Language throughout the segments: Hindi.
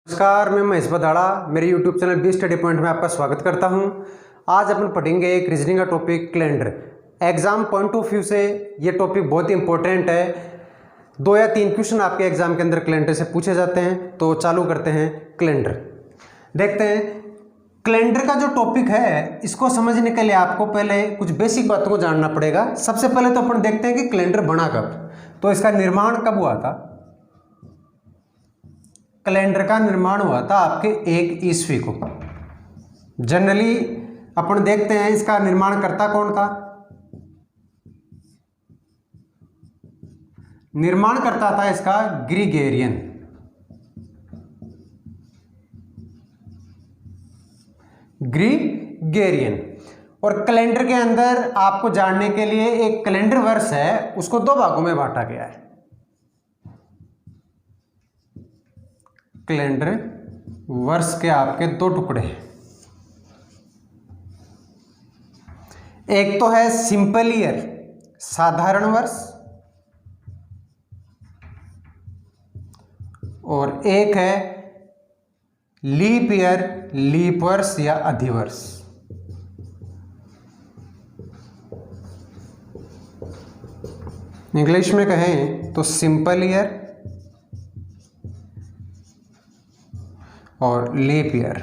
नमस्कार, मैं महेश बदाड़ा। मेरे YouTube channel B study point में आपका स्वागत करता हूं। आज अपन पढ़ेंगे एक रीजनिंग का topic calendar. Exam point of view से ये टॉपिक बहुत ही इंपॉर्टेंट है। 2 या 3 क्वेश्चन आपके एग्जाम के अंदर कैलेंडर से पूछे जाते हैं। तो चालू करते हैं कैलेंडर। देखते हैं कैलेंडर का जो टॉपिक है, इसको समझने के लिए आपको पहले कुछ बेसिक बातों को जानना पड़ेगा। सबसे पहले तो अपन देखते हैं कि कैलेंडर बना कब, तो इसका निर्माण कब हुआ था। कैलेंडर का निर्माण हुआ था आपके 1 ईस्वी को। जनरली अपन देखते हैं इसका निर्माण करता कौन था। निर्माण करता था इसका ग्रिगोरियन। ग्रिगोरियन। और कैलेंडर के अंदर आपको जानने के लिए एक कैलेंडर वर्ष है, उसको 2 भागों में बांटा गया है। कैलेंडर वर्ष के आपके 2 टुकड़े हैं। एक तो है सिंपल ईयर, साधारण वर्ष, और एक है लीप ईयर, लीप वर्ष या अधिवर्ष। इंग्लिश में कहें तो सिंपल ईयर और लीप ईयर।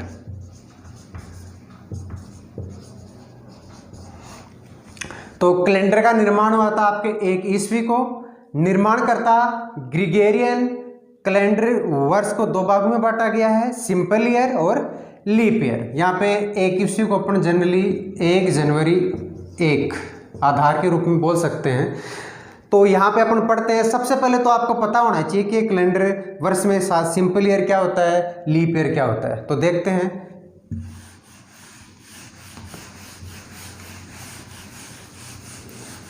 तो कैलेंडर का निर्माण हुआ था आपके 1 ईस्वी को। निर्माणकर्ता ग्रिगोरियन। कैलेंडर वर्ष को 2 भागों में बांटा गया है, सिंपल ईयर और लीप ईयर। यहाँ पे 1 ईस्वी को अपन जनरली 1 जनवरी 1 आधार के रूप में बोल सकते हैं। तो यहाँ पे अपन पढ़ते हैं। सबसे पहले तो आपको पता होना चाहिए कि कैलेंडर वर्ष में साथ सिंपल ईयर क्या होता है, लीप ईयर क्या होता है। तो देखते हैं।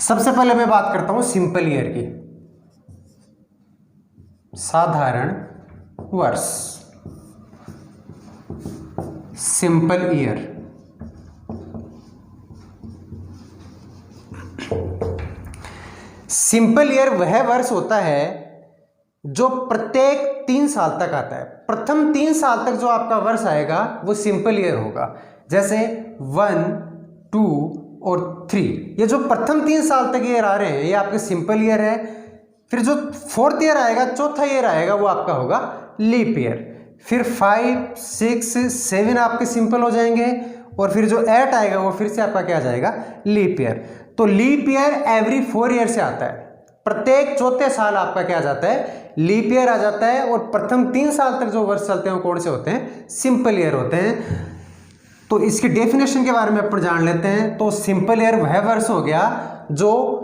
सबसे पहले मैं बात करता हूं सिंपल ईयर की। साधारण वर्ष, सिंपल ईयर। सिंपल ईयर वह वर्ष होता है जो प्रत्येक 3 साल तक आता है। प्रथम 3 साल तक जो आपका वर्ष आएगा वो सिंपल ईयर होगा। जैसे 1, 2 और 3, ये जो प्रथम 3 साल तक ईयर आ रहे हैं ये आपके सिंपल ईयर है। फिर जो 4th ईयर आएगा, चौथा ईयर आएगा, वो आपका होगा लीप ईयर। फिर 5, 6, 7 आपके सिंपल हो जाएंगे, और फिर जो 8 आएगा वो फिर से आपका क्या जाएगा, लीप ईयर। तो लीप ईयर एवरी 4 ईयर से आता है। प्रत्येक चौथे साल आपका क्या आ जाता है, लीप ईयर आ जाता है। और प्रथम 3 साल तक जो वर्ष चलते हैं वो कौन से होते हैं, सिंपल ईयर होते हैं। तो इसकी डेफिनेशन के बारे में अपन जान लेते हैं। तो सिंपल ईयर वह वर्ष हो गया जो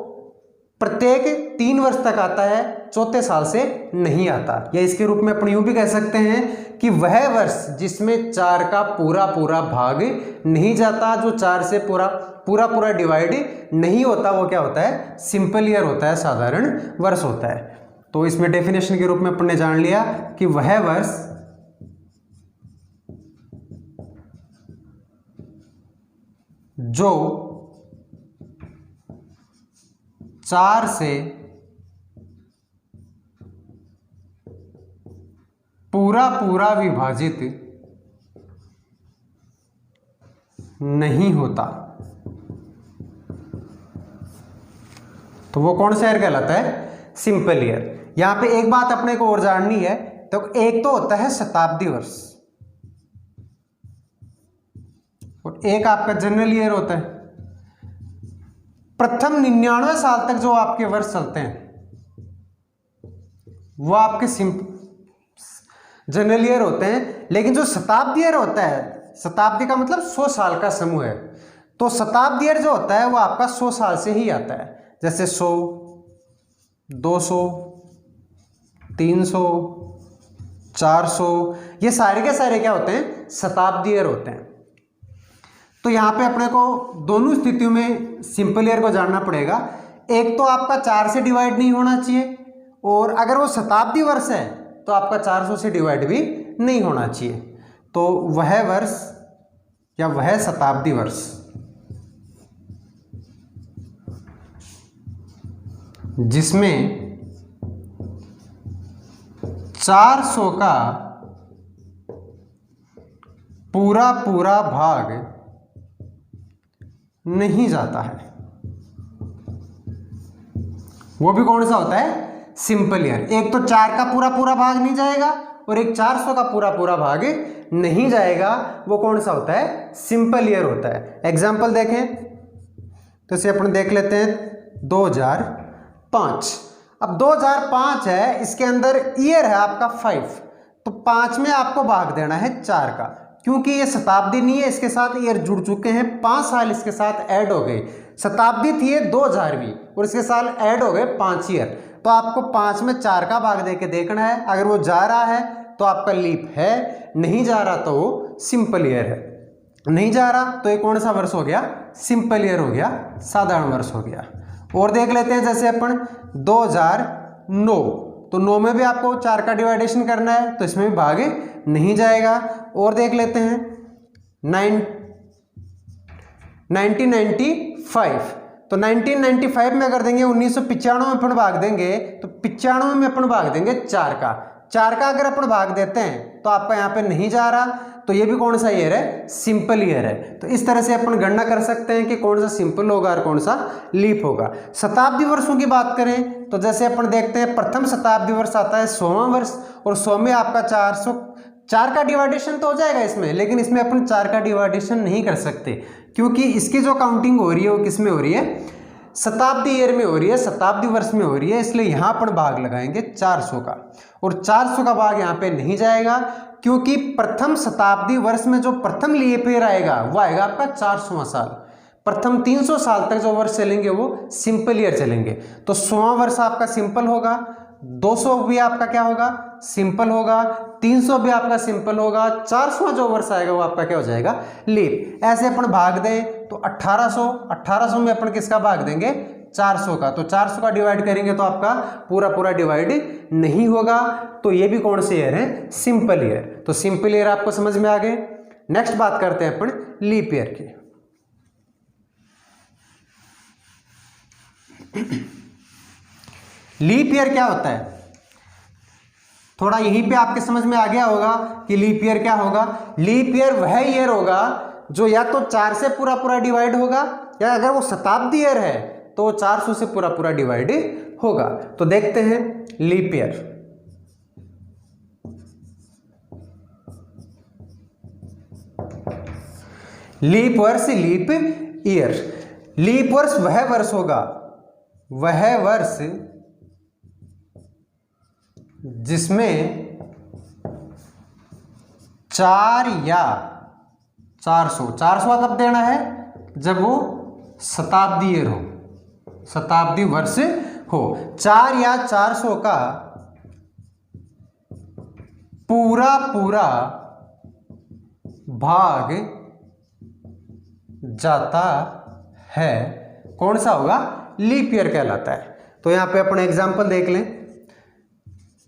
प्रत्येक 3 वर्ष तक आता है, चौथे साल से नहीं आता। या इसके रूप में अपन यूं भी कह सकते हैं कि वह वर्ष जिसमें 4 का पूरा पूरा भाग नहीं जाता, जो 4 से पूरा डिवाइड नहीं होता, वो क्या होता है, सिंपल ईयर होता है, साधारण वर्ष होता है। तो इसमें डेफिनेशन के रूप में अपन ने जान लिया कि वह वर्ष जो 4 से पूरा विभाजित नहीं होता, तो वो कौन सा ईयर कहलाता है, सिंपल ईयर। यहां पे एक बात अपने को और जाननी है। तो एक तो होता है शताब्दी वर्ष और एक आपका जनरल ईयर होता है। प्रथम 99 साल तक जो आपके वर्ष चलते हैं वो आपके जनरल ईयर होते हैं। लेकिन जो शताब्दी ईयर होता है, शताब्दी का मतलब 100 साल का समूह है, तो शताब्दी ईयर जो होता है वो आपका 100 साल से ही आता है। जैसे 100, 200, 300, 400, ये सारे के सारे क्या होते हैं, शताब्दी ईयर होते हैं। तो यहाँ पे अपने को दोनों स्थितियों में सिंपल ईयर को जानना पड़ेगा। एक तो आपका 4 से डिवाइड नहीं होना चाहिए, और अगर वो शताब्दी वर्ष है तो आपका 400 से डिवाइड भी नहीं होना चाहिए। तो वह वर्ष या वह शताब्दी वर्ष जिसमें 400 का पूरा पूरा भाग नहीं जाता है, वो भी कौन सा होता है? Simple year. एक तो 4 का पूरा पूरा भाग नहीं जाएगा और एक 400 का पूरा पूरा भाग नहीं जाएगा, वो कौन सा होता है? सिंपल ईयर होता है। एग्जाम्पल देखें तो इसे अपन देख लेते हैं 2005। अब 2005 है, इसके अंदर ईयर है आपका 5, तो 5 में आपको भाग देना है 4 का, क्योंकि ये शताब्दी नहीं है, इसके साथ ईयर जुड़ चुके हैं, 5 साल इसके साथ ऐड हो गए। शताब्दी थी ये 2000वीं और इसके साथ ऐड हो गए 5 ईयर, तो आपको 5 में 4 का भाग दे के देखना है। अगर वो जा रहा है तो आपका लीप है, नहीं जा रहा तो वो सिंपल ईयर है। नहीं जा रहा तो ये कौन सा वर्ष हो गया? सिंपल ईयर हो गया, साधारण वर्ष हो गया। और देख लेते हैं जैसे अपन 2009, तो 9 में भी आपको 4 का डिवाइडेशन करना है, तो इसमें भी भाग नहीं जाएगा। और देख लेते हैं 1995, तो 1995 में अगर देंगे 1995 में अपन भाग देंगे, तो 95 में अपन भाग देंगे 4 का। 4 का अगर अपन भाग देते हैं तो आपका यहाँ पे नहीं जा रहा, तो ये भी कौन सा ईयर है? सिंपल ईयर है। तो इस तरह से अपन गणना कर सकते हैं कि कौन सा सिंपल होगा और कौन सा लीप होगा। शताब्दी वर्षों की बात करें तो जैसे अपन देखते हैं प्रथम शताब्दी वर्ष आता है 100वां वर्ष, और 100 में आपका 4 का डिवाइडेशन तो हो जाएगा इसमें, लेकिन इसमें अपन 4 का डिवाइडेशन नहीं कर सकते, क्योंकि इसकी जो काउंटिंग हो रही है वो किस में हो रही है? शताब्दी ईयर में हो रही है, शताब्दी वर्ष में हो रही है, इसलिए यहाँ पर भाग लगाएंगे 400 का। और 400 का भाग यहाँ पे नहीं जाएगा, क्योंकि प्रथम शताब्दी वर्ष में जो प्रथम लीप ईयर आएगा वो आएगा आपका 400वां साल। प्रथम 300 साल तक जो वर्ष चलेंगे वो सिंपल ईयर चलेंगे, तो 100वां वर्ष आपका सिंपल होगा, 200 भी आपका क्या होगा? सिंपल होगा, 300 भी आपका सिंपल होगा, 400वां जो वर्ष आएगा वो आपका क्या हो जाएगा? लीप। ऐसे अपन भाग दें तो 1800 में अपन किसका भाग देंगे? 400 का। तो 400 का डिवाइड करेंगे तो आपका पूरा पूरा डिवाइड नहीं होगा, तो ये भी कौन से ईयर है? Simple year. तो सिंपल ईयर आपको समझ में आ गए। नेक्स्ट बात करते हैं अपन लीप ईयर की। लीप ईयर क्या होता है? थोड़ा यहीं पे आपके समझ में आ गया होगा कि लीप ईयर क्या होगा। लीप ईयर वह ईयर होगा जो या तो 4 से पूरा पूरा डिवाइड होगा, या अगर वो शताब्दी ईयर है तो 400 से पूरा पूरा डिवाइड होगा। तो देखते हैं लीप ईयर। लीप वर्ष, लीप ईयर। लीप वर्ष वह वर्ष होगा, वह वर्ष जिसमें 4 या 400 कब देना है? जब वो शताब्दी ईयर हो, शताब्दी वर्ष हो। 4 या 400 का पूरा पूरा भाग जाता है, कौन सा होगा? लीप ईयर कहलाता है। तो यहां पे अपन एग्जांपल देख लें,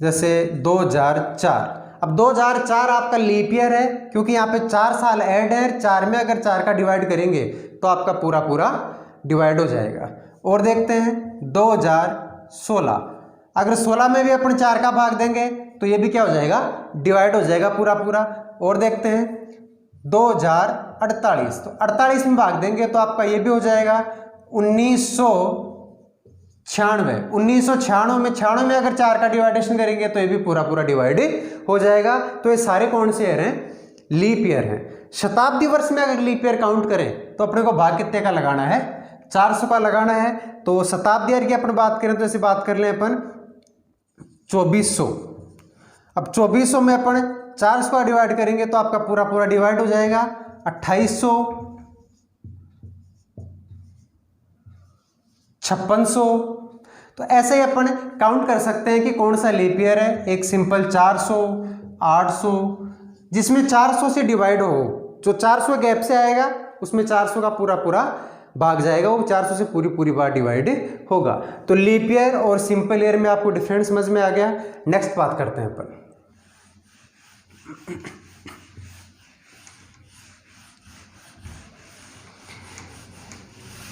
जैसे 2004। अब 2004 आपका लीप ईयर है, क्योंकि यहाँ पे 4 साल ऐड है, 4 में अगर 4 का डिवाइड करेंगे तो आपका पूरा पूरा डिवाइड हो जाएगा। और देखते हैं 2016, अगर 16 में भी अपन 4 का भाग देंगे तो ये भी क्या हो जाएगा? डिवाइड हो जाएगा पूरा पूरा। और देखते हैं 2048, तो 48 में भाग देंगे तो आपका ये भी हो जाएगा 1996 में 96 में अगर 4 का डिवाइडेशन करेंगे तो ये भी पूरा पूरा डिवाइड हो जाएगा। तो ये सारे कौन से ईयर हैं? लीप ईयर हैं। शताब्दी वर्ष में अगर लीप ईयर काउंट करें तो अपने को भाग कितने का लगाना है? 400 का लगाना है। तो शताब्दी ईयर की अपन बात करें तो ऐसे बात कर लें अपन 2400। अब 2400 में अपन 400 का डिवाइड करेंगे तो आपका पूरा पूरा डिवाइड हो जाएगा 2800, 5600। तो ऐसे ही अपन काउंट कर सकते हैं कि कौन सा लीप ईयर है। एक सिंपल 400, 800, जिसमें 400 से डिवाइड हो, जो 400 गैप से आएगा उसमें 400 का पूरा पूरा भाग जाएगा, वो 400 से पूरी पूरी बार डिवाइड होगा। तो लीप ईयर और सिंपल ईयर में आपको डिफरेंस समझ में आ गया। नेक्स्ट बात करते हैं अपन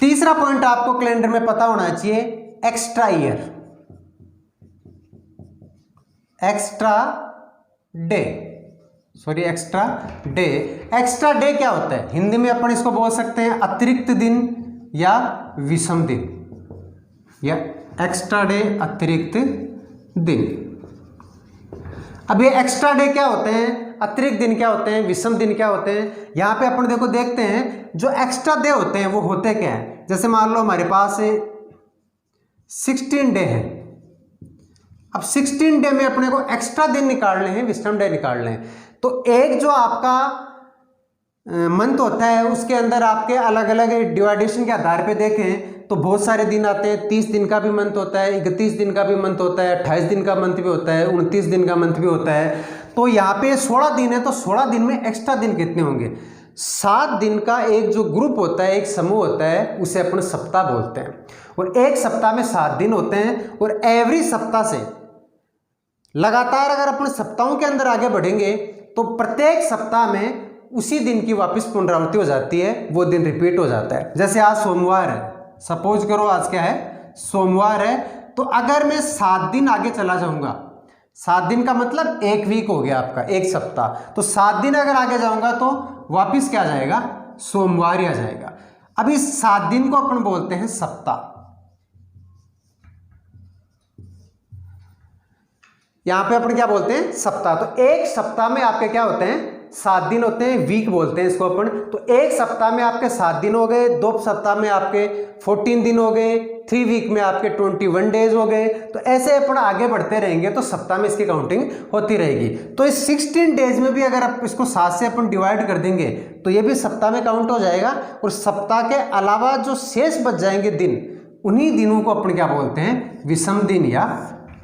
तीसरा पॉइंट आपको कैलेंडर में पता होना चाहिए, extra year, extra day. Sorry extra day. Extra day क्या होता है? हिंदी में अपन इसको बोल सकते हैं अतिरिक्त दिन या विषम दिन, या एक्स्ट्रा डे अतिरिक्त दिन। अब ये एक्स्ट्रा डे क्या होते हैं, अतिरिक्त दिन क्या होते हैं, विषम दिन क्या होते हैं? यहाँ पे अपन देखो देखते हैं जो एक्स्ट्रा डे होते हैं वो होते क्या है। जैसे मान लो हमारे पास 16 डे है। अब 16 डे में अपने को एक्स्ट्रा दिन निकालने हैं, विषम डे निकालने हैं। तो एक जो आपका मंथ होता है उसके अंदर आपके अलग अलग डिवाइडेशन के आधार पे देखें तो बहुत सारे दिन आते हैं। 30 दिन का भी मंथ होता है, 31 दिन का भी मंथ होता है, 28 दिन का मंथ भी होता है, 29 दिन का मंथ भी होता है। तो यहाँ पे 16 दिन है, तो 16 दिन में एक्स्ट्रा दिन कितने होंगे? 7 दिन का एक जो ग्रुप होता है, एक समूह होता है, उसे अपन सप्ताह बोलते हैं। और एक सप्ताह में 7 दिन होते हैं। और एवरी सप्ताह से लगातार अगर अपन सप्ताहों के अंदर आगे बढ़ेंगे तो प्रत्येक सप्ताह में उसी दिन की वापस पुनरावृत्ति हो जाती है, वो दिन रिपीट हो जाता है। जैसे आज सोमवार है, सपोज करो आज क्या है, सोमवार है। तो अगर मैं 7 दिन आगे चला जाऊंगा, 7 दिन का मतलब 1 वीक हो गया आपका, एक सप्ताह। तो 7 दिन अगर आगे जाऊंगा तो वापिस क्या आ जाएगा, सोमवार ही आ जाएगा। अब इस 7 दिन को अपन बोलते हैं सप्ताह। यहां पे अपन क्या बोलते हैं, सप्ताह। तो एक सप्ताह में आपके क्या होते हैं, 7 दिन होते हैं, वीक बोलते हैं इसको अपन। तो एक सप्ताह में आपके 7 दिन हो गए, 2 सप्ताह में आपके 14 दिन हो गए, 3 वीक में आपके 21 डेज हो गए। तो ऐसे अपन आगे बढ़ते रहेंगे तो सप्ताह में इसकी काउंटिंग होती रहेगी। तो इस 16 डेज में भी अगर आप इसको 7 से अपन डिवाइड कर देंगे तो ये भी सप्ताह में काउंट हो जाएगा। और सप्ताह के अलावा जो शेष बच जाएंगे दिन, उन्हीं दिनों को अपन क्या बोलते हैं, विषम दिन या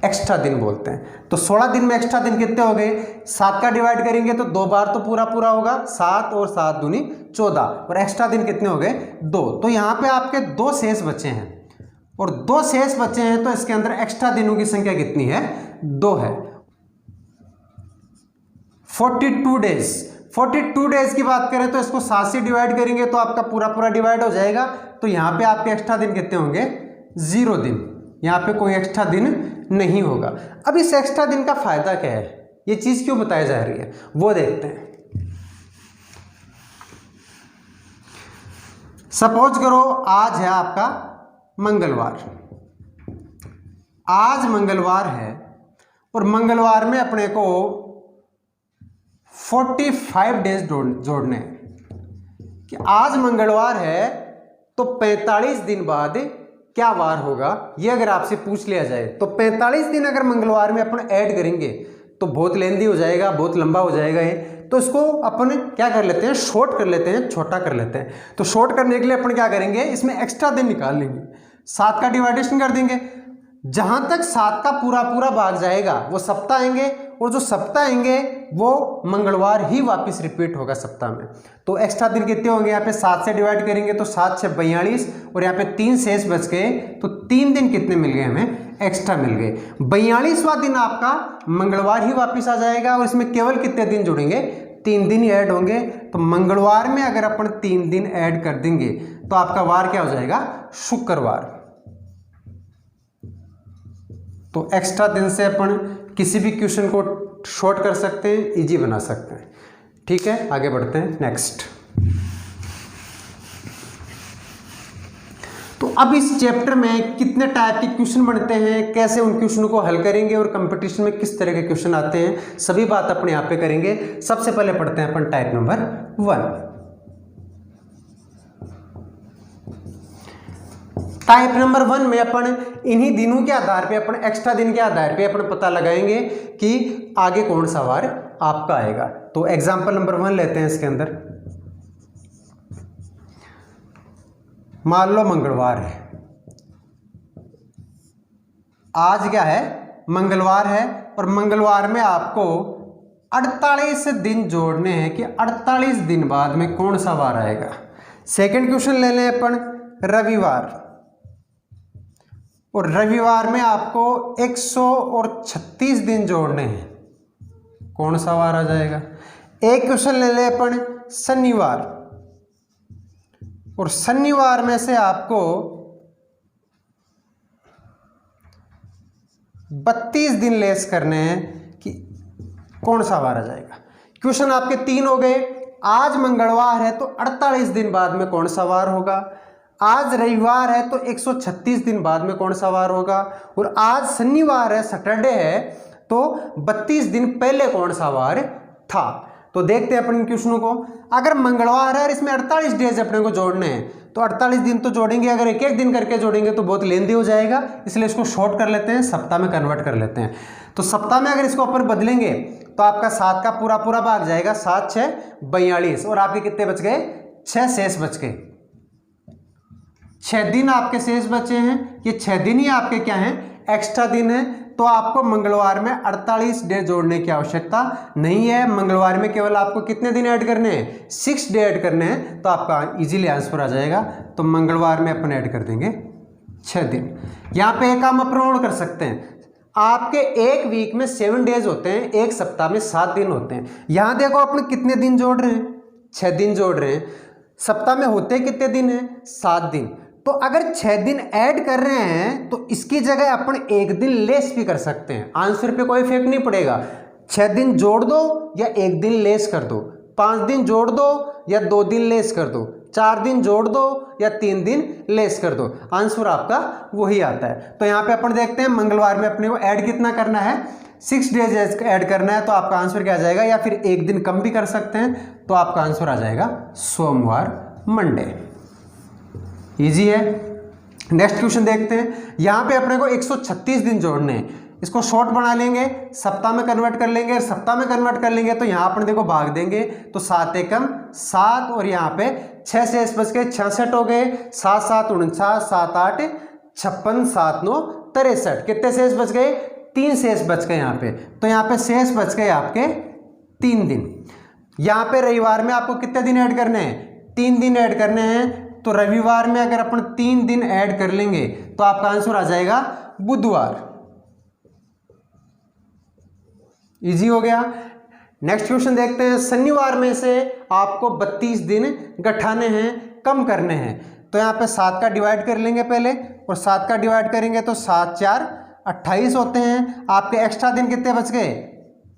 एक्स्ट्रा दिन बोलते हैं। तो 16 दिन में एक्स्ट्रा दिन कितने हो गए, 7 का डिवाइड करेंगे तो 2 बार तो पूरा पूरा होगा, 7 और 7 दूनी 14। और एक्स्ट्रा दिन कितने हो गए, 2। तो यहाँ पे आपके 2 शेष बचे हैं। और 2 शेष बचे हैं तो इसके अंदर एक्स्ट्रा दिनों की संख्या कितनी है, 2 है। 42 डेज। 42 डेज की बात करें तो इसको 7 से डिवाइड करेंगे तो आपका पूरा पूरा डिवाइड हो जाएगा। तो यहाँ पे आपके एक्स्ट्रा दिन कितने होंगे, 0 दिन। यहाँ पे कोई एक्स्ट्रा दिन नहीं होगा। अब इस एक्स्ट्रा दिन का फायदा क्या है, ये चीज क्यों बताई जा रही है, वो देखते हैं। सपोज करो आज है आपका मंगलवार, आज मंगलवार है और मंगलवार में अपने को 45 डेज जोड़ने हैं। कि आज मंगलवार है तो 45 दिन बाद क्या वार होगा, ये अगर आपसे पूछ लिया जाए तो 45 दिन अगर मंगलवार में अपन ऐड करेंगे तो बहुत लेंदी हो जाएगा, बहुत लंबा हो जाएगा ये। तो इसको अपन क्या कर लेते हैं, शॉर्ट कर लेते हैं, छोटा कर लेते हैं। तो शॉर्ट करने के लिए अपन क्या करेंगे, इसमें एक्स्ट्रा दिन निकाल लेंगे, 7 का डिवाइडेशन कर देंगे। जहां तक 7 का पूरा पूरा भाग जाएगा वो सप्ताह आएंगे, और जो सप्ताह आएंगे वो मंगलवार ही वापस रिपीट होगा सप्ताह में। तो एक्स्ट्रा दिन कितने होंगे, यहाँ पे 7 से डिवाइड करेंगे तो 7 6 42, और यहाँ पे 3 शेष बच गए। तो 3 दिन कितने मिल गए, हमें एक्स्ट्रा मिल गए। 42वां दिन आपका मंगलवार ही वापस आ जाएगा। और इसमें केवल कितने दिन जुड़ेंगे, 3 दिन ही ऐड होंगे। तो मंगलवार में अगर अपन 3 दिन ऐड कर देंगे तो आपका वार क्या हो जाएगा, शुक्रवार। तो एक्स्ट्रा दिन से अपन किसी भी क्वेश्चन को शॉर्ट कर सकते हैं, इजी बना सकते हैं। ठीक है, आगे बढ़ते हैं नेक्स्ट। तो अब इस चैप्टर में कितने टाइप के क्वेश्चन बनते हैं, कैसे उन क्वेश्चनों को हल करेंगे और कंपटीशन में किस तरह के क्वेश्चन आते हैं, सभी बात अपने यहाँ पे करेंगे। सबसे पहले पढ़ते हैं अपन टाइप नंबर 1। टाइप नंबर 1 में अपन इन्हीं दिनों के आधार पे, अपन एक्स्ट्रा दिन के आधार पे अपन पता लगाएंगे कि आगे कौन सा वार आपका आएगा। तो एग्जांपल नंबर 1 लेते हैं। इसके अंदर मान लो मंगलवार है, आज क्या है, मंगलवार है। और मंगलवार में आपको 48 दिन जोड़ने हैं कि 48 दिन बाद में कौन सा वार आएगा। सेकंड क्वेश्चन ले लें अपन, रविवार। और रविवार में आपको 136 दिन जोड़ने हैं, कौन सा वार आ जाएगा। एक क्वेश्चन ले ले अपन, शनिवार। और शनिवार में से आपको 32 दिन लेस करने हैं कि कौन सा वार आ जाएगा। क्वेश्चन आपके 3 हो गए। आज मंगलवार है तो 48 दिन बाद में कौन सा वार होगा, आज रविवार है तो 136 दिन बाद में कौन सा वार होगा, और आज शनिवार है सैटरडे है तो 32 दिन पहले कौन सा वार था। तो देखते हैं अपन क्वेश्चनों को। अगर मंगलवार है और इसमें 48 डेज अपने को जोड़ने हैं तो 48 दिन तो जोड़ेंगे, अगर एक एक दिन करके जोड़ेंगे तो बहुत लेंदी हो जाएगा, इसलिए इसको शॉर्ट कर लेते हैं, सप्ताह में कन्वर्ट कर लेते हैं। तो सप्ताह में अगर इसको अपन बदलेंगे तो आपका 7 का पूरा पूरा भाग जाएगा, 7 6 42, और आपके कितने बच गए, 6 शेष बच गए। 6 दिन आपके शेष बचे हैं, ये 6 दिन ही आपके क्या हैं, एक्स्ट्रा दिन है। तो आपको मंगलवार में 48 डे जोड़ने की आवश्यकता नहीं है। मंगलवार में केवल आपको कितने दिन ऐड करने हैं, 6 डे ऐड करने हैं, तो आपका इजीली आंसर आ जाएगा। तो मंगलवार में अपन ऐड कर देंगे 6 दिन। यहाँ पे एक काम अपन और कर सकते हैं, आपके एक वीक में 7 डेज होते हैं, एक सप्ताह में 7 दिन होते हैं। यहाँ देखो अपन कितने दिन जोड़ रहे हैं, 6 दिन जोड़ रहे हैं। सप्ताह में होते कितने दिन हैं, 7 दिन। तो अगर 6 दिन ऐड कर रहे हैं तो इसकी जगह अपन 1 दिन लेस भी कर सकते हैं, आंसर पे कोई इफेक्ट नहीं पड़ेगा। 6 दिन जोड़ दो या 1 दिन लेस कर दो, 5 दिन जोड़ दो या 2 दिन लेस कर दो, 4 दिन जोड़ दो या 3 दिन लेस कर दो, आंसर आपका वही आता है। तो यहाँ पे अपन देखते हैं मंगलवार में अपने को ऐड कितना करना है, 6 डेज ऐड करना है, तो आपका आंसर क्या आ जाएगा, या फिर 1 दिन कम भी कर सकते हैं, तो आपका आंसर आ जाएगा सोमवार, मंडे। इजी है। नेक्स्ट क्वेश्चन देखते हैं। यहाँ पे अपने को 136 दिन जोड़ने हैं, इसको शॉर्ट बना लेंगे, सप्ताह में कन्वर्ट कर लेंगे। सप्ताह में कन्वर्ट कर लेंगे तो यहाँ अपन देखो भाग देंगे, तो 7 एकम 7, और यहाँ पे 6 शेष बच गए, 66 हो गए, 7 7 49, 7 8 56, 7 9 63, कितने शेष बच गए, 3 शेष बच गए यहाँ पे। तो यहाँ पे शेष बच गए आपके 3 दिन। यहाँ पे रविवार में आपको कितने दिन ऐड करने हैं, 3 दिन ऐड करने हैं। तो रविवार में अगर अपन 3 दिन ऐड कर लेंगे तो आपका आंसर आ जाएगा बुधवार। इजी हो गया। नेक्स्ट क्वेश्चन देखते हैं। शनिवार में से आपको 32 दिन घटाने हैं, कम करने हैं। तो यहाँ पे 7 का डिवाइड कर लेंगे पहले, और 7 का डिवाइड करेंगे तो 7 4 28 होते हैं। आपके एक्स्ट्रा दिन कितने बच गए,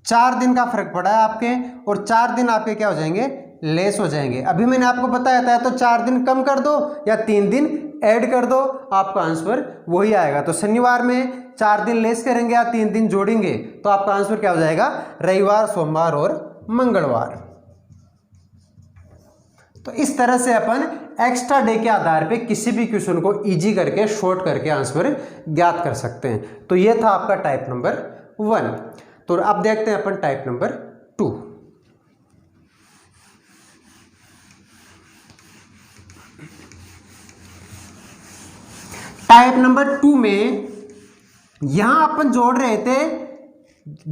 4 दिन का फर्क पड़ा है आपके, और 4 दिन आपके क्या हो जाएंगे, लेस हो जाएंगे। अभी मैंने आपको बताया था, तो 4 दिन कम कर दो या 3 दिन ऐड कर दो, आपका आंसर वही आएगा। तो शनिवार में 4 दिन लेस करेंगे या 3 दिन जोड़ेंगे तो आपका आंसर क्या हो जाएगा, रविवार, सोमवार और मंगलवार। तो इस तरह से अपन एक्स्ट्रा डे के आधार पे किसी भी क्वेश्चन को इजी करके, शॉर्ट करके आंसर ज्ञात कर सकते हैं। तो ये था आपका टाइप नंबर 1। तो अब देखते हैं अपन टाइप नंबर 2। टाइप नंबर 2 में यहां अपन जोड़ रहे थे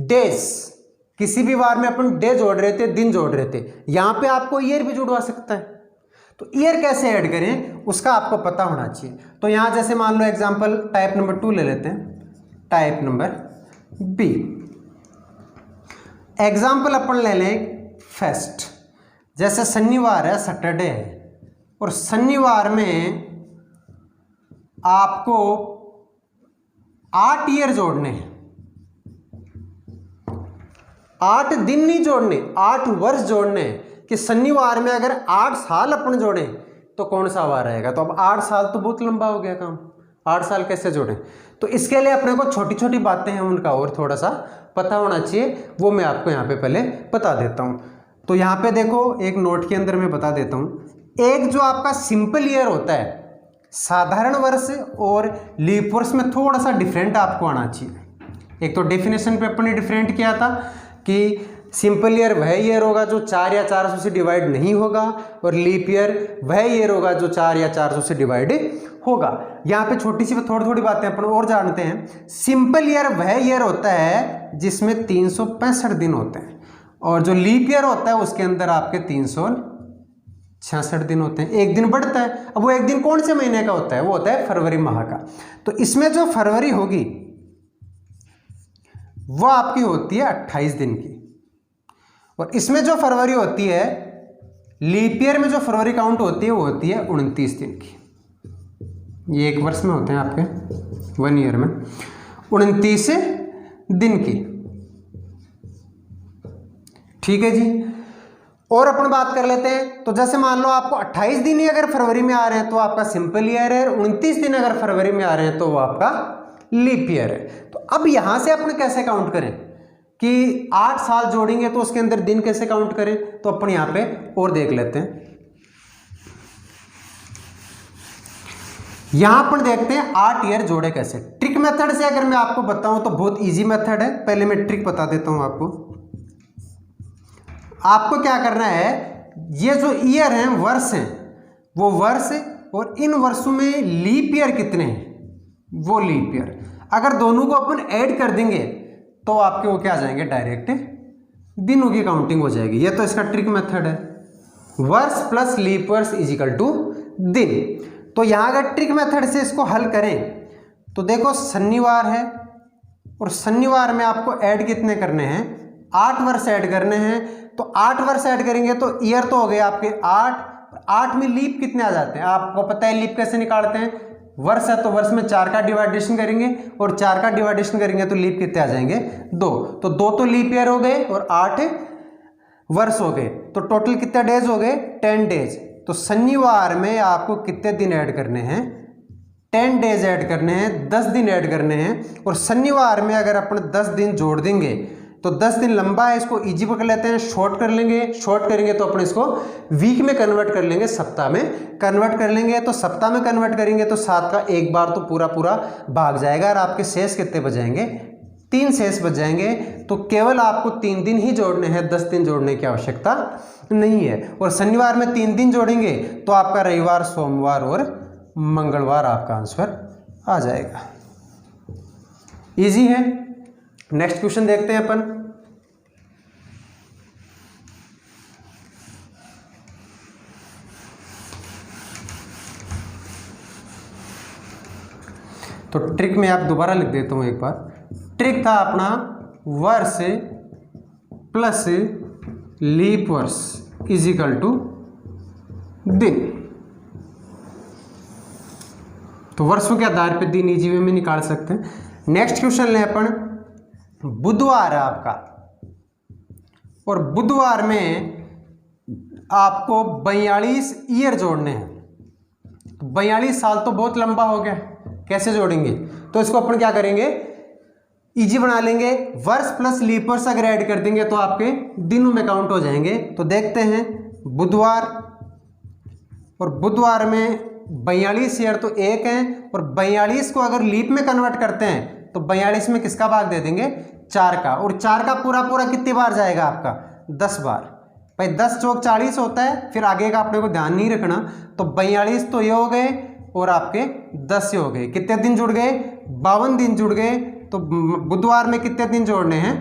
डेज, किसी भी वार में अपन डे जोड़ रहे थे, दिन जोड़ रहे थे। यहां पे आपको ईयर भी जुड़वा सकता है, तो ईयर कैसे ऐड करें उसका आपको पता होना चाहिए। तो यहां जैसे मान लो एग्जांपल टाइप नंबर 2 ले लेते हैं, टाइप नंबर बी। एग्जांपल अपन ले लें फेस्ट, जैसे शनिवार है, सैटरडे है, और शनिवार में आपको 8 ईयर जोड़ने हैं, 8 दिन नहीं जोड़ने, 8 वर्ष जोड़ने हैं। कि शनिवार में अगर 8 साल अपन जोड़े तो कौन सा वार आएगा। तो अब 8 साल तो बहुत लंबा हो गया काम, 8 साल कैसे जोड़ें। तो इसके लिए अपने को छोटी छोटी बातें हैं उनका और थोड़ा सा पता होना चाहिए, वो मैं आपको यहाँ पे पहले बता देता हूँ। तो यहाँ पे देखो एक नोट के अंदर मैं बता देता हूँ। एक जो आपका सिंपल ईयर होता है, साधारण वर्ष और लीप वर्ष में थोड़ा सा डिफरेंट आपको आना चाहिए। एक तो डेफिनेशन पे अपन ने डिफरेंट किया था कि सिंपल ईयर वह ईयर होगा जो 4 या 400 से डिवाइड नहीं होगा, और लीप ईयर वह ईयर होगा जो 4 या 400 से डिवाइड होगा। यहाँ पे छोटी सी थोड़ी थोड़ी बातें अपन और जानते हैं। सिंपल ईयर वह ईयर होता है जिसमें 365 दिन होते हैं, और जो लीप ईयर होता है उसके अंदर आपके 366 दिन होते हैं। एक दिन बढ़ता है। अब वो एक दिन कौन से महीने का होता है, वो होता है फरवरी माह का। तो इसमें जो फरवरी होगी वो आपकी होती है 28 दिन की, और इसमें जो फरवरी होती है, लीप ईयर में जो फरवरी काउंट होती है वो होती है 29 दिन की। ये एक वर्ष में होते हैं आपके, 1 ईयर में 29 दिन की। ठीक है जी। और अपन बात कर लेते हैं, तो जैसे मान लो आपको 28 दिन ही अगर फरवरी में आ रहे हैं तो आपका सिंपल ईयर है, 29 दिन अगर फरवरी में आ रहे हैं तो वो आपका लीप ईयर है। तो अब यहां से अपन कैसे काउंट करें कि 8 साल जोड़ेंगे तो उसके अंदर दिन कैसे काउंट करें, तो अपन यहां पे और देख लेते हैं। यहां अपन देखते हैं 8 ईयर जोड़े कैसे। ट्रिक मेथड से अगर मैं आपको बताऊं तो बहुत इजी मेथड है, पहले मैं ट्रिक बता देता हूं आपको। आपको क्या करना है, ये जो ईयर हैं, वर्ष हैं, वो वर्ष, और इन वर्षों में लीप ईयर कितने हैं वो लीप ईयर, अगर दोनों को अपन ऐड कर देंगे तो आपके वो क्या आ जाएंगे, डायरेक्ट दिनों की काउंटिंग हो जाएगी। ये तो इसका ट्रिक मेथड है, वर्ष प्लस लीप वर्ष इज इक्वल टू दिन। तो यहां अगर ट्रिक मेथड से इसको हल करें तो देखो शनिवार है, और शनिवार में आपको ऐड कितने करने हैं, 8 वर्ष ऐड करने हैं। तो 8 वर्ष ऐड करेंगे तो ईयर तो हो गए आपके 8 में लीप कितने आ जाते हैं, आपको पता है लीप कैसे निकालते हैं, वर्ष है तो वर्ष में 4 का डिवाइडेशन करेंगे, और 4 का डिवाइडेशन करेंगे तो लीप कितने आ जाएंगे, 2। तो 2 तो लीप ईयर हो गए और 8 वर्ष हो गए, तो टोटल कितने डेज हो गए, 10 डेज। तो शनिवार में आपको कितने दिन ऐड करने हैं, 10 डेज ऐड करने हैं, 10 दिन ऐड करने हैं। और शनिवार में अगर अपन 10 दिन जोड़ देंगे तो 10 दिन लंबा है, इसको इजी पकड़ लेते हैं, शॉर्ट कर लेंगे, शॉर्ट करेंगे तो अपन इसको वीक में कन्वर्ट कर लेंगे, सप्ताह में कन्वर्ट कर लेंगे। तो सप्ताह में कन्वर्ट करेंगे तो 7 का एक बार तो पूरा पूरा भाग जाएगा, और आपके शेष कितने बच जाएंगे, 3 शेष बच जाएंगे। तो केवल आपको 3 दिन ही जोड़ने हैं, 10 दिन जोड़ने की आवश्यकता नहीं है। और शनिवार में 3 दिन जोड़ेंगे तो आपका रविवार, सोमवार और मंगलवार आपका आंसर आ जाएगा। इजी है। नेक्स्ट क्वेश्चन देखते हैं अपन। तो ट्रिक में आप दोबारा लिख देता हूं एक बार। ट्रिक था अपना वर्ष प्लस लीप वर्ष इज इक्वल टू दिन। तो वर्षों के आधार पे दिन इजी वे में निकाल सकते हैं। नेक्स्ट क्वेश्चन लें अपन, बुधवार है आपका, और बुधवार में आपको 42 ईयर जोड़ने हैं। 42 साल तो बहुत लंबा हो गया, कैसे जोड़ेंगे, तो इसको अपन क्या करेंगे, इजी बना लेंगे। वर्ष प्लस लीप वर्ष अगर ऐड कर देंगे तो आपके दिनों में काउंट हो जाएंगे। तो देखते हैं बुधवार, और बुधवार में 42 ईयर तो एक है, और 42 को अगर लीप में कन्वर्ट करते हैं तो 42 में किसका भाग दे देंगे, 4 का। और 4 का पूरा पूरा कितनी बार जाएगा आपका, 10 बार। भाई 10 चौक 40 होता है, फिर आगे का अपने को ध्यान नहीं रखना। तो 42 तो ये हो गए, और आपके 10 ये हो गए। कितने दिन जुड़ गए, 52 दिन जुड़ गए। तो बुधवार में कितने दिन जोड़ने हैं,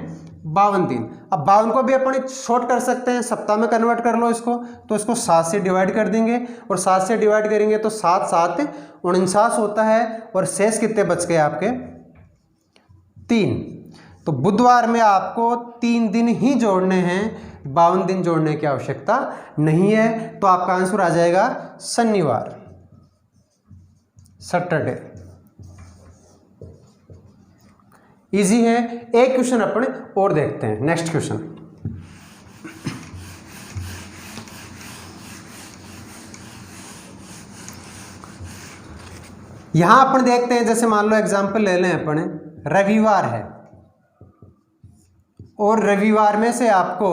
52 दिन। अब 52 को भी अपन शॉर्ट कर सकते हैं, सप्ताह में कन्वर्ट कर लो इसको। तो इसको 7 से डिवाइड कर देंगे, और 7 से डिवाइड करेंगे तो 7 7 49 होता है, और शेष कितने बच गए आपके, 3। तो बुधवार में आपको 3 दिन ही जोड़ने हैं, 52 दिन जोड़ने की आवश्यकता नहीं है। तो आपका आंसर आ जाएगा शनिवार, सैटरडे। इजी है। एक क्वेश्चन अपन और देखते हैं। नेक्स्ट क्वेश्चन, यहां अपन देखते हैं, जैसे मान लो एग्जांपल ले लें अपन, रविवार है, और रविवार में से आपको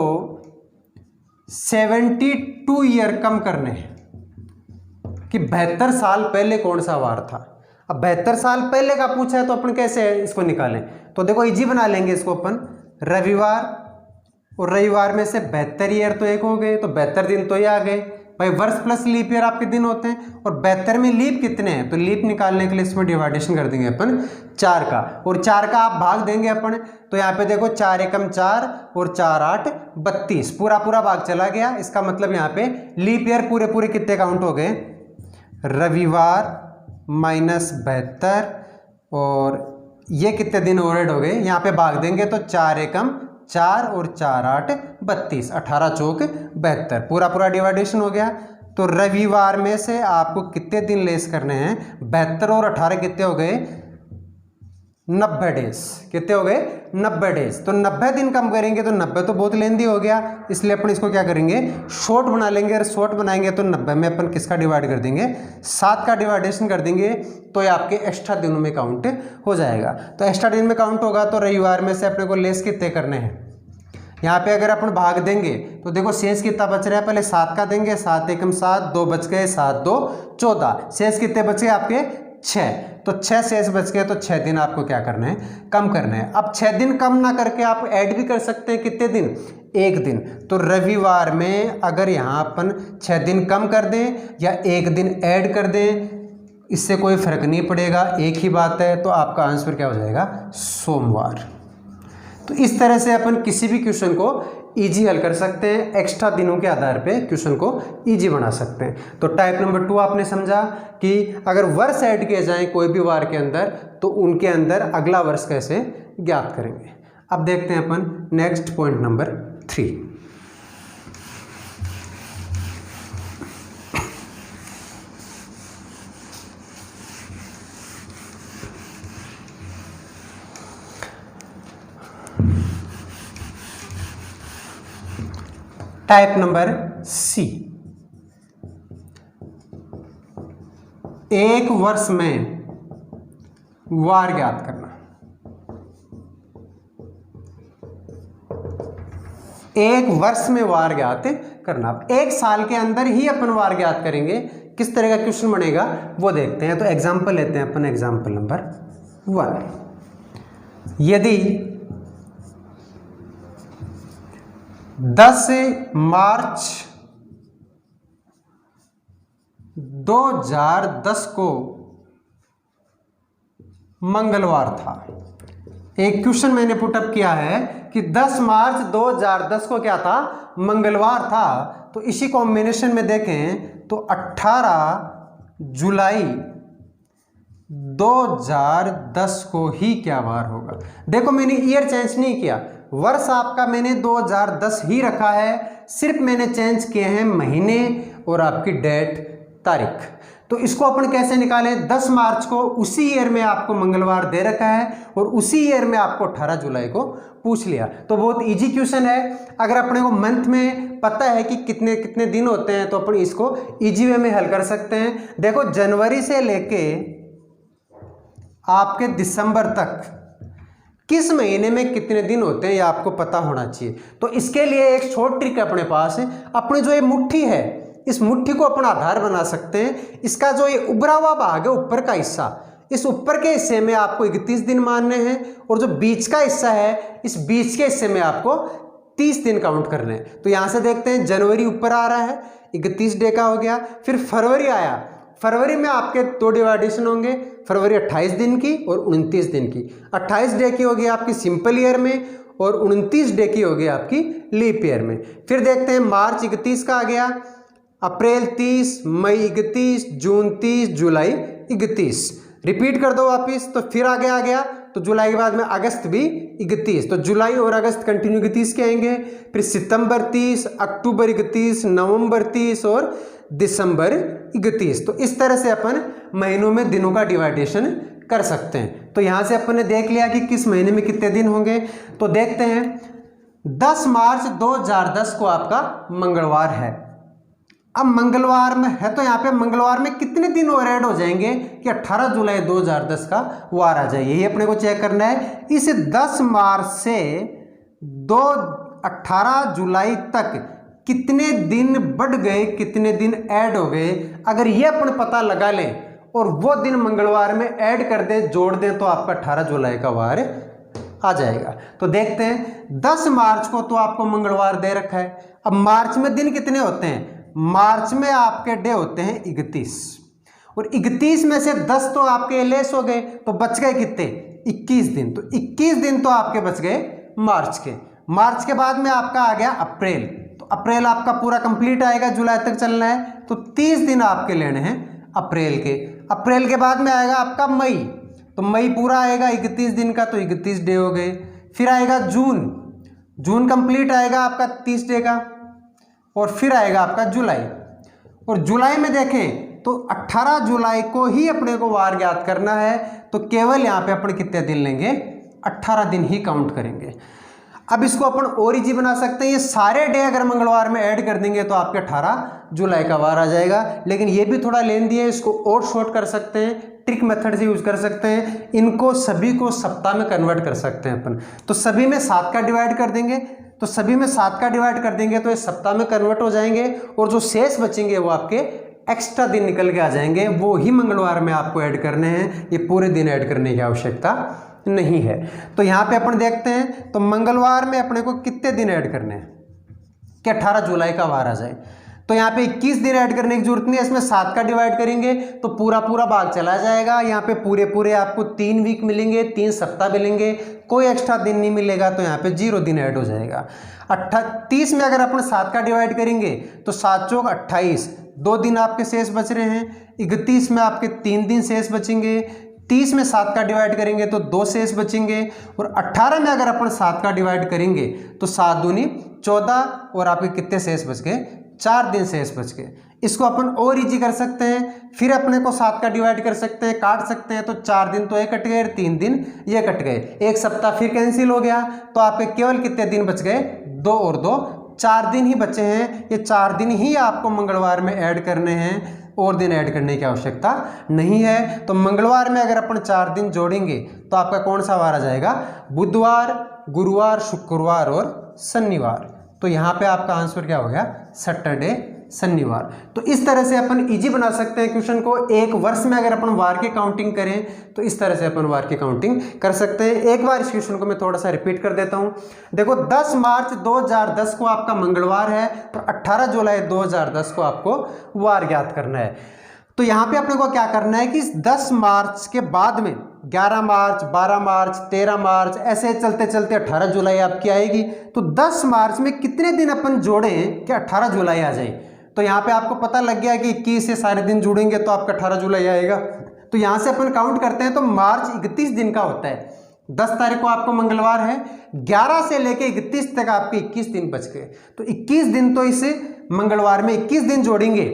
72 ईयर कम करने हैं कि 72 साल पहले कौन सा वार था। अब 72 साल पहले का पूछा है तो अपन कैसे इसको निकालें, तो देखो इजी बना लेंगे इसको अपन। रविवार, और रविवार में से 72 ईयर तो एक हो गए, तो 72 दिन तो ये आ गए। भाई वर्ष प्लस लीप ईयर आपके दिन होते हैं, और 72 में लीप कितने हैं, तो लीप निकालने के लिए इसमें डिवाइडेशन कर देंगे अपन 4 का, और 4 का आप भाग देंगे अपन। तो यहाँ पे देखो 4 एकम 4 और 4 8 32, पूरा पूरा भाग चला गया। इसका मतलब यहाँ पे लीप ईयर पूरे पूरे कितने काउंट हो गए, रविवार माइनस 72, और ये कितने दिन और ऐड हो गए, यहाँ पे भाग देंगे तो 4 एकम 4 और 4 8 32, 18 चौक 72, पूरा पूरा डिवाइडेशन हो गया। तो रविवार में से आपको कितने दिन लेस करने हैं, 72 और 18 कितने हो गए, 90 डेज। कितने हो गए? 90 डेज। तो 90 दिन कम करेंगे तो 90 तो बहुत लेंदी हो गया, इसलिए अपन इसको क्या करेंगे, शॉर्ट बना लेंगे। और शॉर्ट बनाएंगे तो 90 में अपन किसका डिवाइड कर देंगे, 7 का डिवाइडेशन कर देंगे, तो ये आपके एक्स्ट्रा दिनों में काउंट हो जाएगा। तो एक्स्ट्रा दिन में काउंट होगा तो रविवार में से अपने को लेस कितने करने हैं। यहाँ पे अगर अपन भाग देंगे तो देखो शेष कितना बच रहा है, पहले 7 का देंगे, 7 एकम 7, 2 बच गए, 7 2 14, शेष कितने बचे आपके 6। तो 6 शेष बच गए, तो 6 दिन आपको क्या करना है, कम करना है। अब 6 दिन कम ना करके आप ऐड भी कर सकते हैं, कितने दिन, 1 दिन। तो रविवार में अगर यहाँ अपन 6 दिन कम कर दें या 1 दिन ऐड कर दें, इससे कोई फर्क नहीं पड़ेगा, एक ही बात है। तो आपका आंसर क्या हो जाएगा, सोमवार। तो इस तरह से अपन किसी भी क्वेश्चन को इजी हल कर सकते हैं, एक्स्ट्रा दिनों के आधार पे क्वेश्चन को इजी बना सकते हैं। तो टाइप नंबर 2 आपने समझा कि अगर वर्ष ऐड किए जाएं कोई भी वार के अंदर तो उनके अंदर अगला वर्ष कैसे ज्ञात करेंगे। अब देखते हैं अपन next point number 3। Type number C, एक वर्ष में वार ज्ञात करना। एक वर्ष में वार ज्ञात करना। एक साल के अंदर ही अपन वार ज्ञात करेंगे, किस तरह का क्वेश्चन बनेगा वो देखते हैं। तो एग्जांपल लेते हैं अपन, एग्जांपल नंबर 1। यदि 10 मार्च 2010 को मंगलवार था। एक क्वेश्चन मैंने पुटअप किया है कि 10 मार्च 2010 को क्या था, मंगलवार था। तो इसी कॉम्बिनेशन में देखें तो 18 जुलाई 2010 को ही क्या वार होगा। देखो मैंने ईयर चेंज नहीं किया, वर्ष आपका मैंने 2010 ही रखा है, सिर्फ मैंने चेंज किए हैं महीने और आपकी डेट, तारीख। तो इसको अपन कैसे निकालें, 10 मार्च को उसी ईयर में आपको मंगलवार दे रखा है और उसी ईयर में आपको 18 जुलाई को पूछ लिया। तो बहुत इजी क्वेश्चन है। अगर अपने को मंथ में पता है कि कितने कितने दिन होते हैं तो अपन इसको इजी वे में हल कर सकते हैं। देखो जनवरी से लेके आपके दिसंबर तक किस महीने में कितने दिन होते हैं ये आपको पता होना चाहिए। तो इसके लिए एक शॉर्ट ट्रिक अपने पास है। अपने जो ये मुट्ठी है, इस मुट्ठी को अपन आधार बना सकते हैं। इसका जो ये उभरा हुआ भाग है, ऊपर का हिस्सा, इस ऊपर के हिस्से में आपको 31 दिन मानने हैं और जो बीच का हिस्सा है, इस बीच के हिस्से में आपको 30 दिन काउंट करने हैं। तो यहाँ से देखते हैं जनवरी ऊपर आ रहा है, 31 डे का हो गया। फिर फरवरी आया, फरवरी में आपके 2 डिवाइडेशन होंगे, फरवरी 28 दिन की और 29 दिन की। 28 डे की होगी आपकी सिंपल ईयर में और 29 डे की होगी आपकी लीप ईयर में। फिर देखते हैं मार्च 31 का आ गया, अप्रैल 30, मई 31, जून 30, जुलाई 31। रिपीट कर दो वापिस, तो फिर आगे आ गया, तो जुलाई के बाद में अगस्त भी 31, तो जुलाई और अगस्त कंटिन्यू 31 के आएंगे। फिर सितंबर 30, अक्टूबर 31, नवंबर 30 और दिसंबर 31। तो इस तरह से अपन महीनों में दिनों का डिवाइडेशन कर सकते हैं। तो यहाँ से अपन ने देख लिया कि किस महीने में कितने दिन होंगे। तो देखते हैं 10 मार्च 2010 को आपका मंगलवार है। अब मंगलवार में है तो यहाँ पे मंगलवार में कितने दिन और ऐड हो जाएंगे कि 18 जुलाई 2010 का वार आ जाए, यही अपने को चेक करना है। इस 10 मार्च से 18 जुलाई तक कितने दिन बढ़ गए, कितने दिन ऐड हो गए, अगर ये अपन पता लगा लें और वो दिन मंगलवार में ऐड कर दें, जोड़ दें, तो आपका 18 जुलाई का वार आ जाएगा। तो देखते हैं 10 मार्च को तो आपको मंगलवार दे रखा है। अब मार्च में दिन कितने होते हैं, मार्च में आपके डे होते हैं 31 और 31 में से 10 तो आपके लेस हो गए, तो बच गए कितने, 21 दिन। तो 21 दिन तो आपके बच गए मार्च के। मार्च के बाद में आपका आ गया अप्रैल, तो अप्रैल आपका पूरा कंप्लीट आएगा, जुलाई तक चलना है, तो 30 दिन आपके लेने हैं अप्रैल के। अप्रैल के बाद में आएगा आपका मई, तो मई पूरा आएगा 31 दिन का, तो 31 डे हो गए। फिर आएगा जून, जून कंप्लीट आएगा आपका 30 डे का। और फिर आएगा आपका जुलाई, और जुलाई में देखें तो 18 जुलाई को ही अपने को वार ज्ञात करना है, तो केवल यहाँ पे अपन कितने दिन लेंगे, 18 दिन ही काउंट करेंगे। अब इसको अपन और इजी बना सकते हैं, ये सारे डे अगर मंगलवार में ऐड कर देंगे तो आपके 18 जुलाई का वार आ जाएगा। लेकिन ये भी थोड़ा लेंदी है, इसको और शॉर्ट कर सकते हैं, ट्रिक मेथड से यूज कर सकते हैं, इनको सभी को सप्ताह में कन्वर्ट कर सकते हैं अपन। तो सभी में 7 का डिवाइड कर देंगे, तो सभी में 7 का डिवाइड कर देंगे तो ये सप्ताह में कन्वर्ट हो जाएंगे, और जो शेष बचेंगे वो आपके एक्स्ट्रा दिन निकल के आ जाएंगे, वो ही मंगलवार में आपको ऐड करने हैं, ये पूरे दिन ऐड करने की आवश्यकता नहीं है। तो यहाँ पे अपन देखते हैं, तो मंगलवार में अपने को कितने दिन ऐड करने हैं कि 18 जुलाई का वार आ जाए। तो यहाँ पे 21 दिन ऐड करने की जरूरत नहीं है, इसमें 7 का डिवाइड करेंगे तो पूरा पूरा भाग चला जाएगा। यहाँ पे पूरे पूरे आपको 3 वीक मिलेंगे, 3 सप्ताह मिलेंगे, कोई एक्स्ट्रा दिन नहीं मिलेगा, तो यहाँ पे 0 दिन ऐड हो जाएगा। 30 में अगर अपन 7 का डिवाइड करेंगे तो 7 चौक 28, 2 दिन आपके शेष बच रहे हैं। 31 में आपके 3 दिन शेष बचेंगे। 30 में 7 का डिवाइड करेंगे तो 2 शेष बचेंगे, और 18 में अगर अपन 7 का डिवाइड करेंगे तो 7 दूनी 14, और आपके कितने शेष बच गए, 4 दिन शेष बच गए। इसको अपन और इजी कर सकते हैं, फिर अपने को 7 का डिवाइड कर सकते हैं, काट सकते हैं, तो 4 दिन तो ये कट गए, 3 दिन ये कट गए, एक सप्ताह फिर कैंसिल हो गया, तो आपके केवल कितने दिन बच गए, 2 और 2 4 दिन ही बचे हैं। ये 4 दिन ही आपको मंगलवार में ऐड करने हैं, और दिन ऐड करने की आवश्यकता नहीं है। तो मंगलवार में अगर अपन 4 दिन जोड़ेंगे तो आपका कौन सा वार आ जाएगा, बुधवार, गुरुवार, शुक्रवार और शनिवार। तो यहाँ पे आपका आंसर क्या हो गया, सैटरडे, शनिवार। तो इस तरह से अपन इजी बना सकते हैं क्वेश्चन को। एक वर्ष में अगर अपन वार की काउंटिंग करें तो इस तरह से अपन वार की काउंटिंग कर सकते हैं। एक बार इस क्वेश्चन को मैं थोड़ा सा रिपीट कर देता हूं। देखो 10 मार्च 2010 को आपका मंगलवार है, और 18 जुलाई 2010 को आपको वार ज्ञात करना है। तो यहाँ पे अपने को क्या करना है कि 10 मार्च के बाद में 11 मार्च, 12 मार्च, 13 मार्च, ऐसे चलते चलते 18 जुलाई आपकी आएगी। तो 10 मार्च में कितने दिन अपन जोड़ें कि 18 जुलाई आ जाए। तो यहाँ पे आपको पता लग गया कि 21 से सारे दिन जुड़ेंगे तो आपका 18 जुलाई आएगा। तो यहाँ से अपन काउंट करते हैं तो मार्च 31 दिन का होता है। 10 तारीख को आपको मंगलवार है, 11 से लेके 31 तक आपके 21 दिन बच गए। तो 21 दिन तो इस मंगलवार में 21 दिन जोड़ेंगे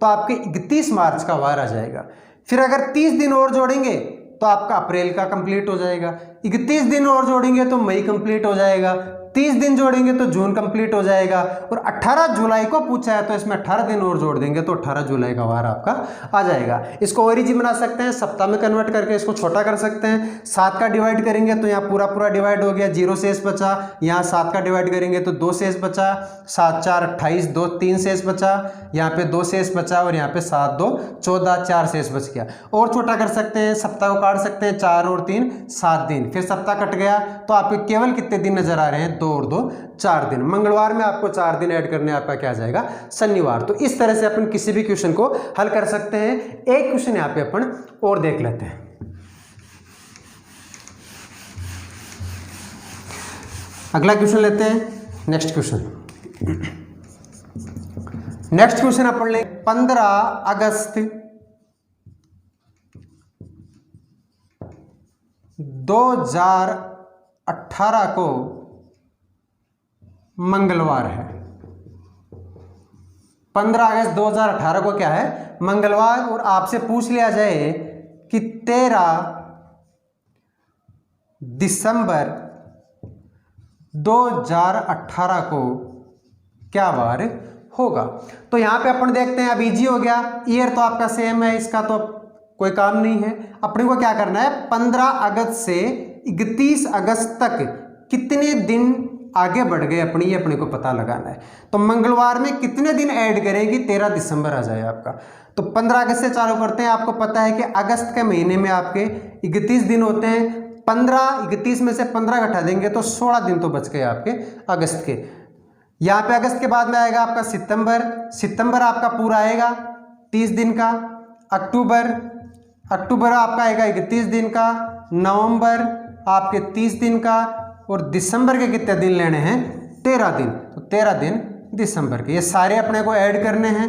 तो आपके 31 मार्च का वार आ जाएगा। फिर अगर 30 दिन और जोड़ेंगे तो आपका अप्रैल का कंप्लीट हो जाएगा। 31 दिन और जोड़ेंगे तो मई कंप्लीट हो जाएगा। 30 दिन जोड़ेंगे तो जून कंप्लीट हो जाएगा। और 18 जुलाई को पूछा है तो इसमें 18 दिन और जोड़ देंगे तो 18 जुलाई का वार आपका आ जाएगा। इसको और इजी बना सकते हैं, सप्ताह में कन्वर्ट करके इसको छोटा कर सकते हैं। 7 का डिवाइड करेंगे तो यहाँ पूरा पूरा डिवाइड हो गया, 0 शेष बचा। यहाँ 7 का डिवाइड करेंगे तो 2 शेष बचा, 7 4 28, 2 3 शेष बचा, यहाँ पे 2 शेष बचा, और यहाँ पे 7 2 14, 4 शेष बच गया। और छोटा कर सकते हैं, सप्ताह को काट सकते हैं, 4 और 3 7 दिन, फिर सप्ताह कट गया तो आपके केवल कितने दिन नजर आ रहे हैं, 2 और 2 4 दिन। मंगलवार में आपको 4 दिन ऐड करने, आपका क्या जाएगा, शनिवार। तो इस तरह से अपन किसी भी क्वेश्चन को हल कर सकते हैं। एक क्वेश्चन यहाँ पे अपन और देख लेते हैं। अगला क्वेश्चन लेते हैं, नेक्स्ट क्वेश्चन अपन ले 15 अगस्त 2018 को मंगलवार है। 15 अगस्त 2018 को क्या है, मंगलवार। और आपसे पूछ लिया जाए कि 13 दिसंबर 2018 को क्या वार होगा। तो यहां पे अपन देखते हैं, अब इजी हो गया, ईयर तो आपका सेम है, इसका तो कोई काम नहीं है। अपने को क्या करना है, 15 अगस्त से 31 अगस्त तक कितने दिन आगे बढ़ गए अपनी, ये अपने को पता लगाना है। तो मंगलवार में कितने दिन ऐड करेंगे, 13 दिसंबर आ जाए आपका। तो 15 अगस्त से चालू करते हैं। आपको पता है कि अगस्त के महीने में आपके 31 दिन होते हैं। 31 में से 15 घटा देंगे तो 16 दिन तो बच गए आपके अगस्त के। यहाँ पे अगस्त के बाद में आएगा आपका सितंबर आपका पूरा आएगा 30 दिन का। अक्टूबर आपका आएगा 31 दिन का। नवंबर आपके 30 दिन का। और दिसंबर के कितने दिन लेने हैं, 13 दिन। तो 13 दिन दिसंबर के, ये सारे अपने को ऐड करने हैं।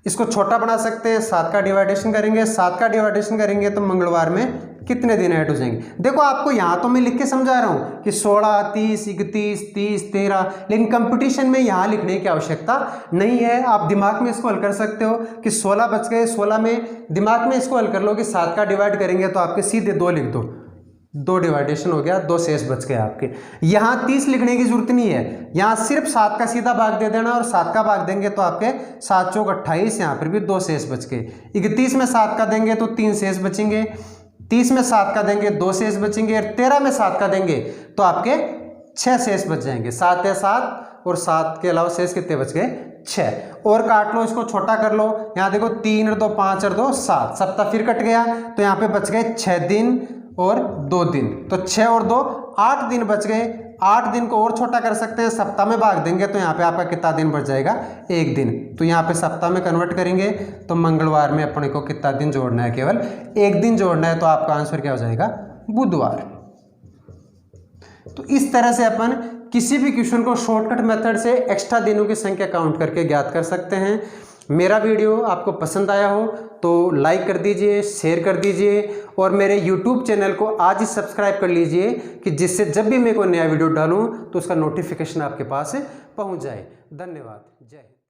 इसको छोटा बना सकते हैं, 7 का डिवाइडेशन करेंगे, 7 का डिवाइडेशन करेंगे तो मंगलवार में कितने दिन ऐड हो जाएंगे। देखो आपको यहाँ तो मैं लिख के समझा रहा हूँ कि 16, 30, 31, 30, 13, लेकिन कंपटीशन में यहाँ लिखने की आवश्यकता नहीं है। आप दिमाग में इसको हल कर सकते हो कि 16 बच गए, 16 में दिमाग में इसको हल कर लो कि 7 का डिवाइड करेंगे तो आपके सीधे 2 लिख दो, 2 डिवाइडेशन हो गया, 2 शेष बच गए आपके। यहाँ 30 लिखने की जरूरत नहीं है, यहाँ सिर्फ 7 का सीधा भाग दे देना और 7 का भाग देंगे तो आपके 7 चौक 28, यहाँ पर भी 2 शेष बच गए। 31 में 7 का देंगे तो 3 शेष बचेंगे, 30 में 7 का देंगे 2 शेष बचेंगे, और 13 में 7 का देंगे तो आपके 6 शेष बच जाएंगे। 7 है 7 और 7 के अलावा शेष कितने बच गए, 6। और काट लो, इसको छोटा कर लो। यहाँ देखो 3 और 2 5 और 2 7, सप्ताह फिर कट गया तो यहाँ पे बच गए 6 दिन और 2 दिन, तो 6 और 2 8 दिन बच गए। 8 दिन को और छोटा कर सकते हैं, सप्ताह में भाग देंगे तो यहाँ पे आपका कितना दिन बच जाएगा, 1 दिन। तो यहाँ पे सप्ताह में कन्वर्ट करेंगे तो मंगलवार में अपने को कितना दिन जोड़ना है, केवल 1 दिन जोड़ना है, तो आपका आंसर क्या हो जाएगा, बुधवार। तो इस तरह से अपन किसी भी क्वेश्चन को शॉर्टकट मेथड से एक्स्ट्रा दिनों की संख्या काउंट करके ज्ञात कर सकते हैं। मेरा वीडियो आपको पसंद आया हो तो लाइक कर दीजिए, शेयर कर दीजिए, और मेरे YouTube चैनल को आज ही सब्सक्राइब कर लीजिए कि जिससे जब भी मैं कोई नया वीडियो डालूं तो उसका नोटिफिकेशन आपके पास पहुंच जाए। धन्यवाद। जय हिंद।